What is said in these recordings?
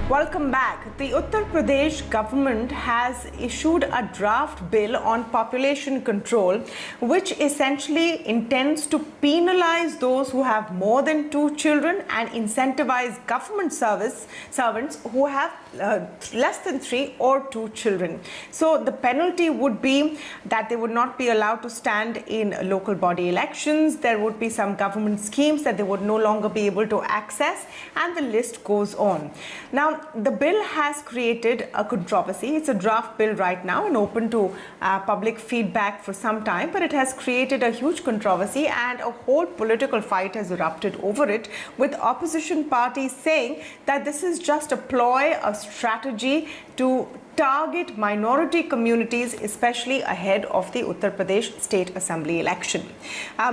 Welcome back. The Uttar Pradesh government has issued a draft bill on population control, which essentially intends to penalize those who have more than 2 children and incentivize government servants who have less than 3 or 2 children. So the penalty would be that they would not be allowed to stand in local body elections. There would be some government schemes that they would no longer be able to access, and the list goes on. Now, the bill has created a controversy. It's a draft bill right now and open to public feedback for some time, but it has created a huge controversy and a whole political fight has erupted over it, with opposition parties saying that this is just a ploy, a strategy to target minority communities, especially ahead of the Uttar Pradesh State Assembly election.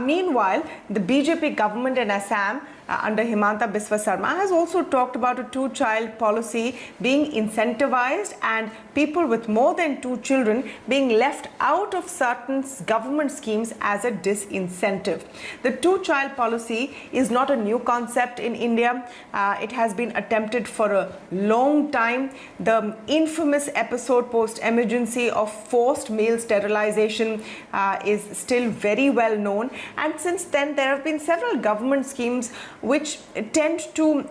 Meanwhile, the BJP government in Assam under Himanta Biswa Sarma has also talked about a 2-child policy being incentivized and people with more than 2 children being left out of certain government schemes as a disincentive. The 2-child policy is not a new concept in India. It has been attempted for a long time. The infamous episode post-emergency of forced male sterilization is still very well known, and since then there have been several government schemes which tend to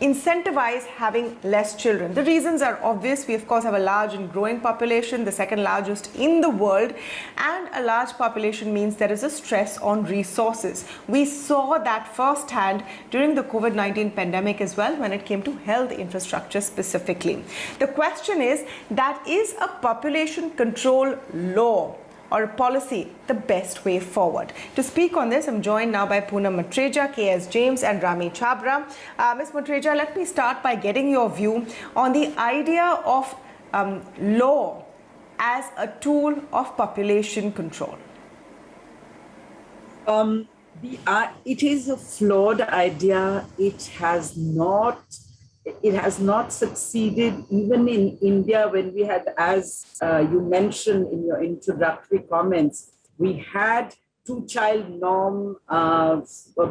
incentivize having less children. The reasons are obvious. We of course have a large and growing population, the second largest in the world, and a large population means there is a stress on resources. We saw that firsthand during the COVID-19 pandemic as well, when it came to health infrastructure specifically. The question is a population control law or a policy the best way forward? To speak on this, I'm joined now by Poonam Muttreja, K.S James and Rami Chhabra. Ms. Muttreja, let me start by getting your view on the idea of law as a tool of population control. It is a flawed idea. It has not succeeded even in India, when we had, as you mentioned in your introductory comments, we had 2-child norm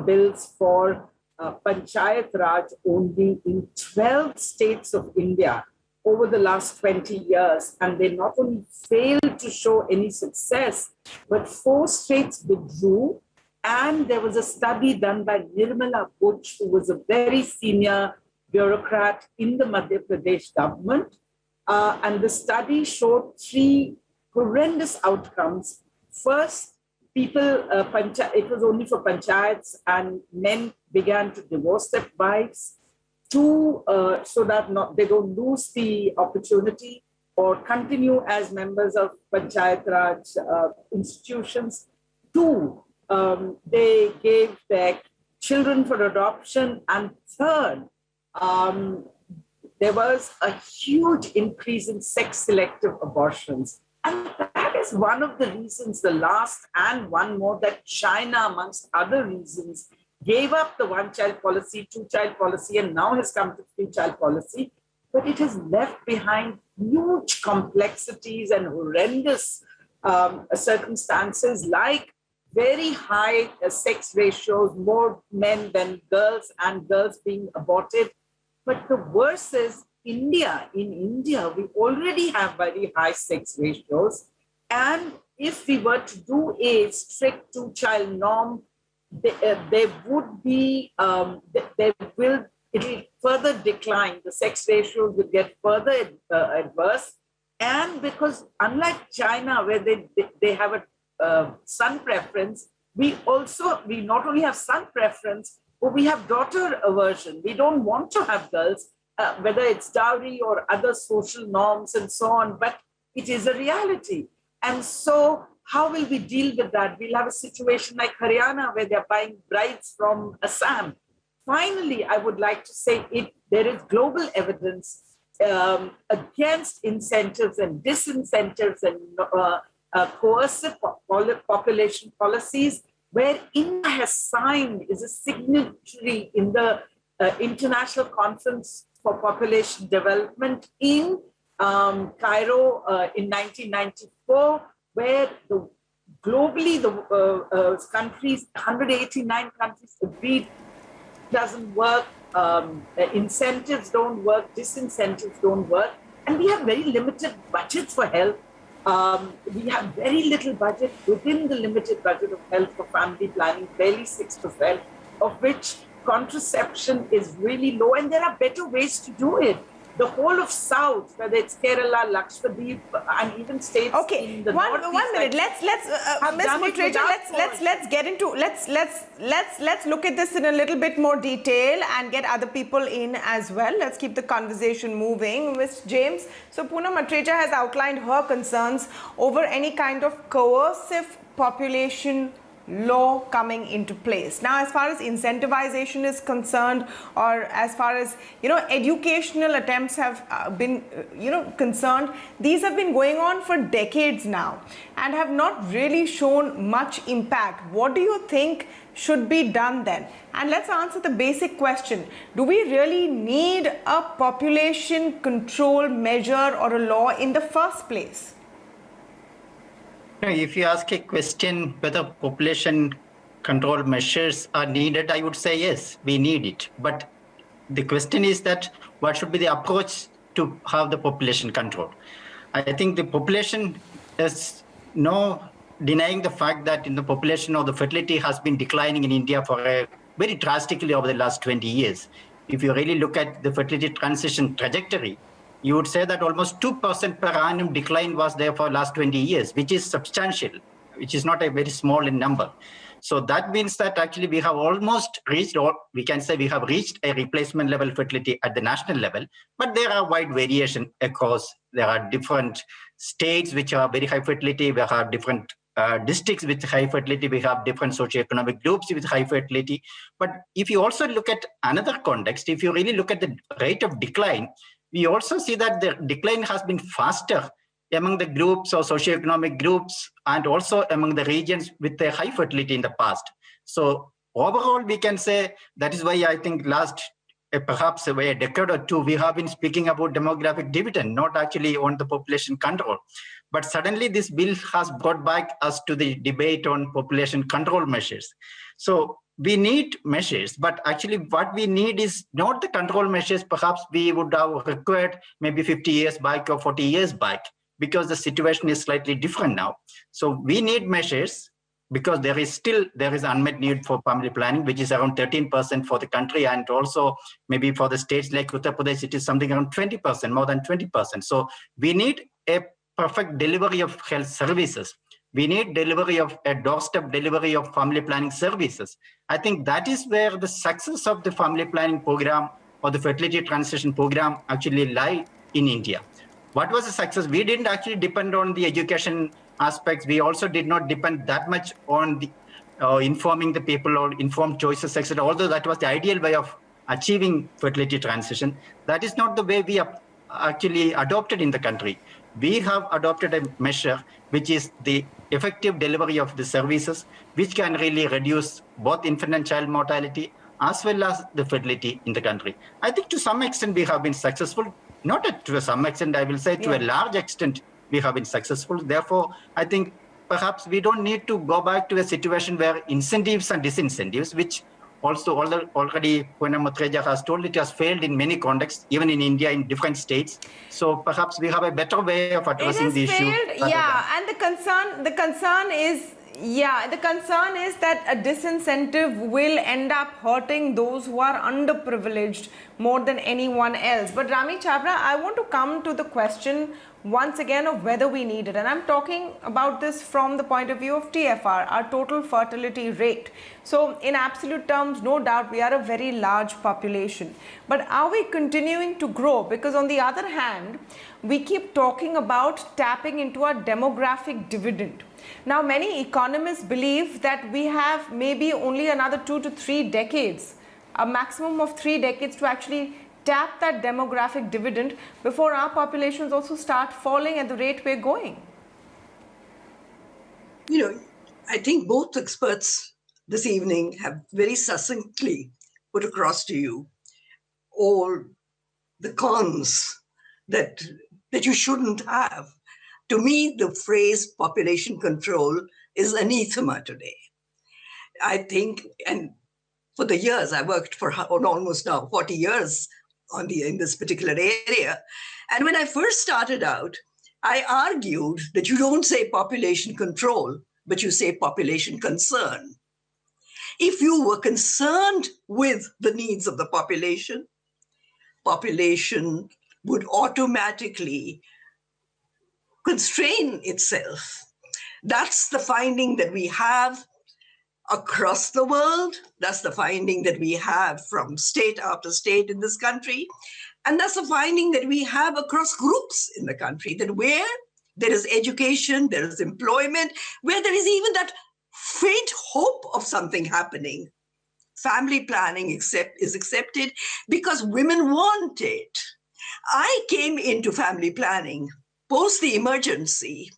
bills for Panchayat Raj only in 12 states of India over the last 20 years. And they not only failed to show any success, but 4 states withdrew. And there was a study done by Nirmala Butch, who was a very senior bureaucrat in the Madhya Pradesh government. And the study showed 3 horrendous outcomes. First, it was only for panchayats, and men began to divorce their wives. 2, so that they don't lose the opportunity or continue as members of Panchayat Raj institutions. 2, they gave their children for adoption. And 3rd, there was a huge increase in sex-selective abortions. And that is one of the reasons, the last and one more, that China, amongst other reasons, gave up the 1-child policy, 2-child policy, and now has come to 3-child policy. But it has left behind huge complexities and horrendous circumstances, like very high sex ratios, more men than girls, and girls being aborted. But the worst is in India, we already have very high sex ratios. And if we were to do a strict 2-child norm, there would be, it will further decline. The sex ratios will get further adverse. And because unlike China, where they have a son preference, we not only have son preference, but we have daughter aversion. We don't want to have girls, whether it's dowry or other social norms and so on, but it is a reality. And so how will we deal with that? We'll have a situation like Haryana, where they're buying brides from Assam. Finally, I would like to say there is global evidence against incentives and disincentives and coercive population policies, where India has signed, is a signatory in the International Conference for Population Development in Cairo in 1994, where globally the countries, 189 countries agreed doesn't work, incentives don't work, disincentives don't work, and we have very limited budgets for health. We have very little budget within the limited budget of health for family planning, barely 6%, of which contraception is really low, and there are better ways to do it. The whole of South, whether it's Kerala, Lakshadweep, and even states in the Northeast. One minute. Let's Ms. Muttreja, let's get into let's look at this in a little bit more detail and get other people in as well. Let's keep the conversation moving. Ms. James, so Poonam Muttreja has outlined her concerns over any kind of coercive population law coming into place. Now, as far as incentivization is concerned, or as far as, educational attempts have been, concerned, these have been going on for decades now and have not really shown much impact. What do you think should be done then? And let's answer the basic question. Do we really need a population control measure or a law in the first place? If you ask a question whether population control measures are needed, I would say yes, we need it. But the question is that what should be the approach to have the population control? I think the population is no denying the fact that in the population or the fertility has been declining in India for very drastically over the last 20 years. If you really look at the fertility transition trajectory, you would say that almost 2% per annum decline was there for the last 20 years, which is substantial, which is not a very small in number. So that means that actually we have almost reached, or we can say we have reached a replacement level fertility at the national level, but there are wide variation across. There are different states which are very high fertility. We have different districts with high fertility. We have different socioeconomic groups with high fertility. But if you also look at another context, if you really look at the rate of decline, we also see that the decline has been faster among the groups or socioeconomic groups and also among the regions with a high fertility in the past. So overall, we can say that is why I think last perhaps a decade or two, we have been speaking about demographic dividend, not actually on the population control. But suddenly this bill has brought back us to the debate on population control measures. So we need measures, but actually what we need is not the control measures perhaps we would have required maybe 50 years back or 40 years back, because the situation is slightly different now. So we need measures because there is unmet need for family planning, which is around 13% for the country, and also maybe for the states like Uttar Pradesh, it is something around 20%, more than 20%. So we need a perfect delivery of health services. We need delivery of a doorstep delivery of family planning services. I think that is where the success of the family planning program or the fertility transition program actually lie in India. What was the success? We didn't actually depend on the education aspects. We also did not depend that much on the informing the people or informed choices, etc. Although that was the ideal way of achieving fertility transition, that is not the way we have actually adopted in the country. We have adopted a measure which is the effective delivery of the services, which can really reduce both infant and child mortality as well as the fertility in the country. I think to some extent we have been successful, not to some extent, I will say to a large extent we have been successful. Therefore, I think perhaps we don't need to go back to a situation where incentives and disincentives, which also already Poonam Muttreja has told, it has failed in many contexts, even in India, in different states. So perhaps we have a better way of addressing the issue. And the concern is that a disincentive will end up hurting those who are underprivileged more than anyone else. But Rami Chhabra, I want to come to the question once again of whether we need it. And I'm talking about this from the point of view of TFR, our total fertility rate. So in absolute terms, no doubt we are a very large population. But are we continuing to grow? Because on the other hand, we keep talking about tapping into our demographic dividend. Now, many economists believe that we have maybe only another 2 to 3 decades, a maximum of 3 decades to actually tap that demographic dividend before our populations also start falling at the rate we're going. I think both experts this evening have very succinctly put across to you all the cons that you shouldn't have. To me, the phrase population control is anathema today. I think, and for the years I worked for almost now 40 years in this particular area. And when I first started out, I argued that you don't say population control, but you say population concern. If you were concerned with the needs of the population would automatically constrain itself. That's the finding that we have across the world. That's the finding that we have from state after state in this country. And that's the finding that we have across groups in the country, that where there is education, there is employment, where there is even that faint hope of something happening, family planning is accepted because women want it. I came into family planning post the emergency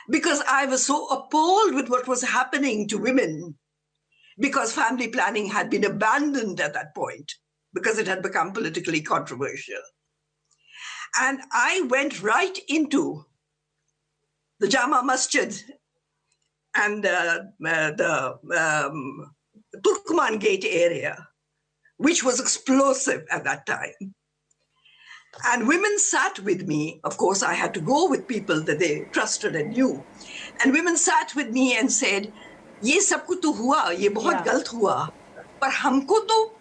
because I was so appalled with what was happening to women, because family planning had been abandoned at that point because it had become politically controversial. And I went right into the Jama Masjid and the Turkman Gate area, which was explosive at that time. And women sat with me. Of course, I had to go with people that they trusted and knew. And women sat with me and said, "Ye sab kuch to hua, ye bahut galt hua. Par humko to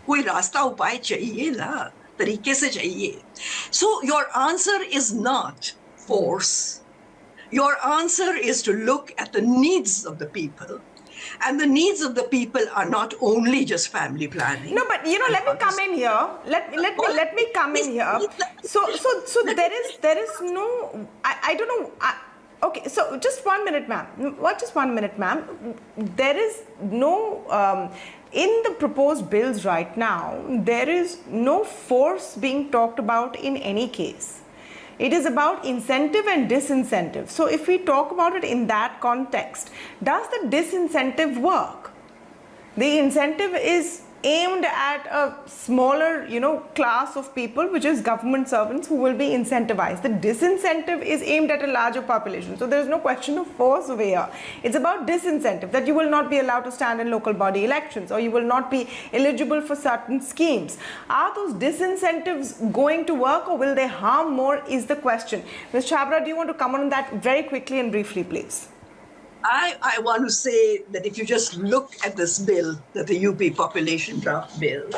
koi rasta upay chahiye na, tarike se chahiye." So your answer is not force. Your answer is to look at the needs of the people. And the needs of the people are not only just family planning. No, but let me come in here. Let me come in here. So there is no. I don't know. Okay, so just 1 minute, ma'am. What? Just 1 minute, ma'am. There is no. In the proposed bills right now, there is no force being talked about in any case. It is about incentive and disincentive. So if we talk about it in that context, does the disincentive work? The incentive is aimed at a smaller, class of people, which is government servants who will be incentivized. The disincentive is aimed at a larger population. So there is no question of force over here. It's about disincentive, that you will not be allowed to stand in local body elections, or you will not be eligible for certain schemes. Are those disincentives going to work, or will they harm more, is the question. Ms. Chhabra, do you want to comment on that very quickly and briefly, please? I want to say that if you just look at this bill, that the UP population draft bill,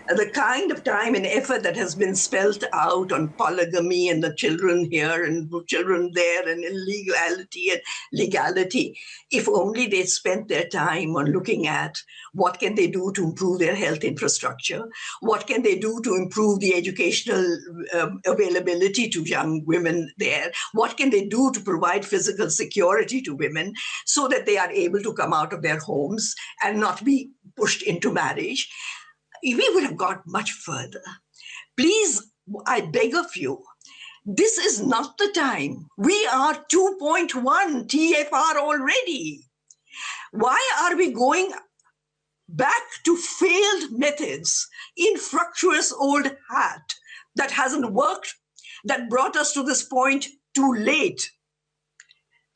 the kind of time and effort that has been spelled out on polygamy and the children here and children there and illegality and legality, if only they spent their time on looking at what can they do to improve their health infrastructure, what can they do to improve the educational availability to young women there, what can they do to provide physical security to women so that they are able to come out of their homes and not be pushed into marriage, we would have got much further. Please, I beg of you, this is not the time. We are 2.1 TFR already. Why are we going back to failed methods, infructuous old hat that hasn't worked, that brought us to this point too late?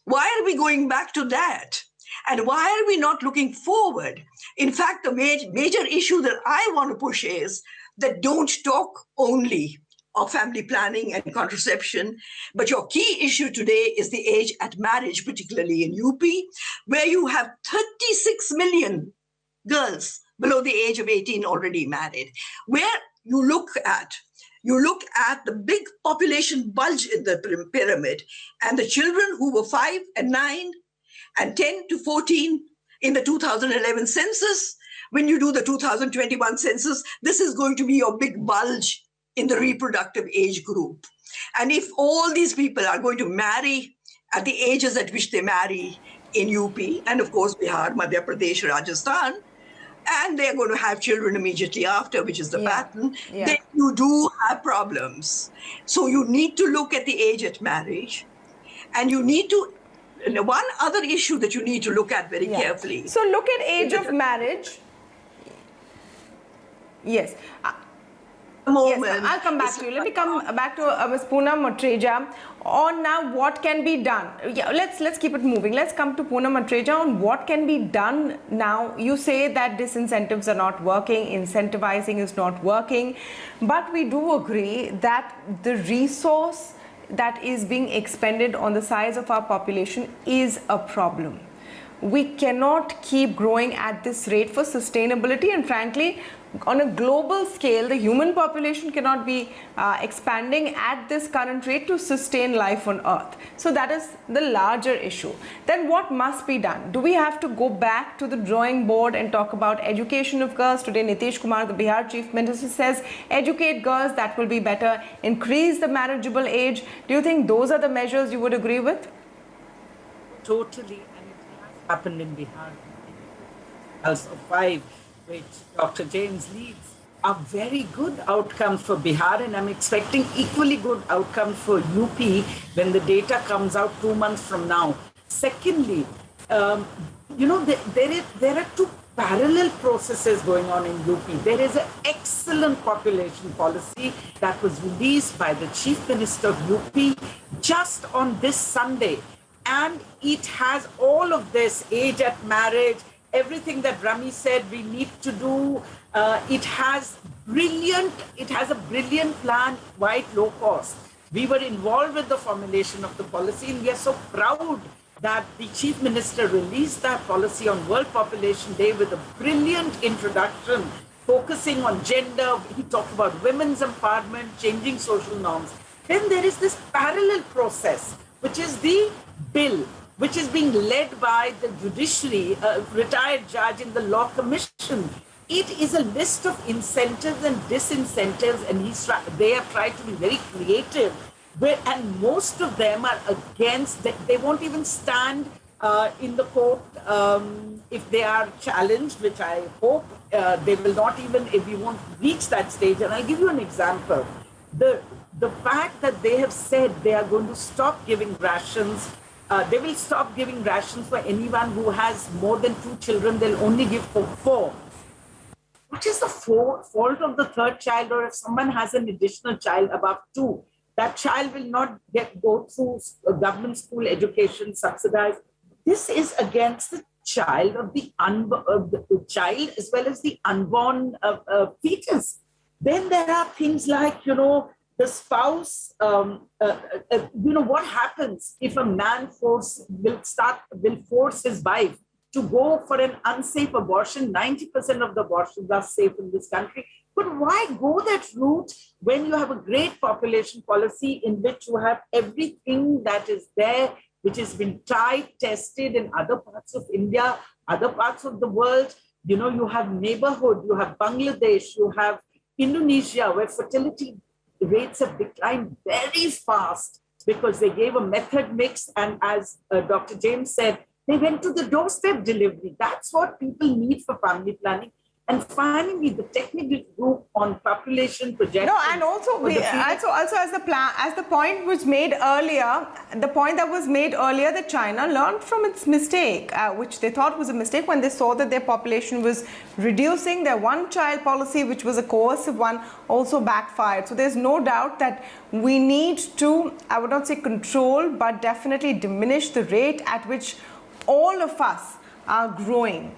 Why are we going back to that? And why are we not looking forward? In fact, the major issue that I want to push is that don't talk only of family planning and contraception, but your key issue today is the age at marriage, particularly in UP, where you have 36 million girls below the age of 18 already married. Where you look at the big population bulge in the pyramid, and the children who were 5 and 9 and 10 to 14 in the 2011 census. When you do the 2021 census, this is going to be your big bulge in the reproductive age group. And if all these people are going to marry at the ages at which they marry in UP, and of course Bihar, Madhya Pradesh, Rajasthan, and they're going to have children immediately after, which is the pattern, then you do have problems. So you need to look at the age at marriage, and you need to, one other issue that you need to look at very carefully. So look at age of marriage. Yes. moment. Yes, I'll come back to you. Let me come back to Ms. Poonam Muttreja on now what can be done. Yeah, let's keep it moving. Let's come to Poonam Muttreja on what can be done now. You say that disincentives are not working, incentivizing is not working, but we do agree that the resource that is being expended on the size of our population is a problem. We cannot keep growing at this rate for sustainability, and frankly, on a global scale, the human population cannot be expanding at this current rate to sustain life on Earth. So that is the larger issue. Then what must be done? Do we have to go back to the drawing board and talk about education of girls? Today, Nitish Kumar, the Bihar Chief Minister, says educate girls, that will be better. Increase the marriageable age. Do you think those are the measures you would agree with? Totally, and it has happened in Bihar. Also, 5, which Dr. James leads, are very good outcomes for Bihar, and I'm expecting equally good outcomes for UP when the data comes out 2 months from now. Secondly, there are two parallel processes going on in UP. There is an excellent population policy that was released by the Chief Minister of UP just on this Sunday. And it has all of this, age at marriage, everything that Rami said we need to do. It has a brilliant plan, quite low cost. We were involved with the formulation of the policy, and we are so proud that the Chief Minister released that policy on World Population Day with a brilliant introduction, focusing on gender. He talked about women's empowerment, changing social norms. Then there is this parallel process, which is the bill, which is being led by the judiciary, retired judge in the Law Commission. It is a list of incentives and disincentives, and they have tried to be very creative. And most of them are against, they won't even stand in the court if they are challenged, which I hope they will not even, if we won't reach that stage. And I'll give you an example. The fact that they have said they are going to stop giving rations, they will stop giving rations for anyone who has more than 2 children. They'll only give for 4. What is the fault of the third child, or if someone has an additional child above 2? That child will not go through government school education subsidized. This is against the child of the child as well as the unborn fetus. Then there are things like, the spouse, what happens if a man will force his wife to go for an unsafe abortion? 90% of the abortions are safe in this country. But why go that route when you have a great population policy in which you have everything that is there, which has been tried, tested in other parts of India, other parts of the world? You have neighborhood, you have Bangladesh, you have Indonesia, where fertility rates have declined very fast because they gave a method mix. And as Dr. James said, they went to the doorstep delivery. That's what people need for family planning. And finally, the technical group on population projection. No, and also as the point was made earlier, that China learned from its mistake, which they thought was a mistake when they saw that their population was reducing. Their one-child policy, which was a coercive one, also backfired. So there's no doubt that we need to, I would not say control, but definitely diminish the rate at which all of us are growing.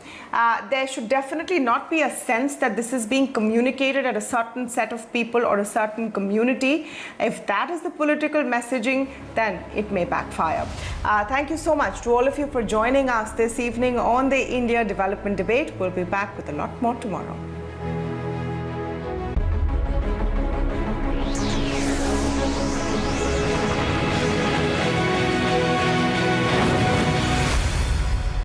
There should definitely not be a sense that this is being communicated at a certain set of people or a certain community. If that is the political messaging, then it may backfire. Thank you so much to all of you for joining us this evening on the India Development Debate. We'll be back with a lot more tomorrow.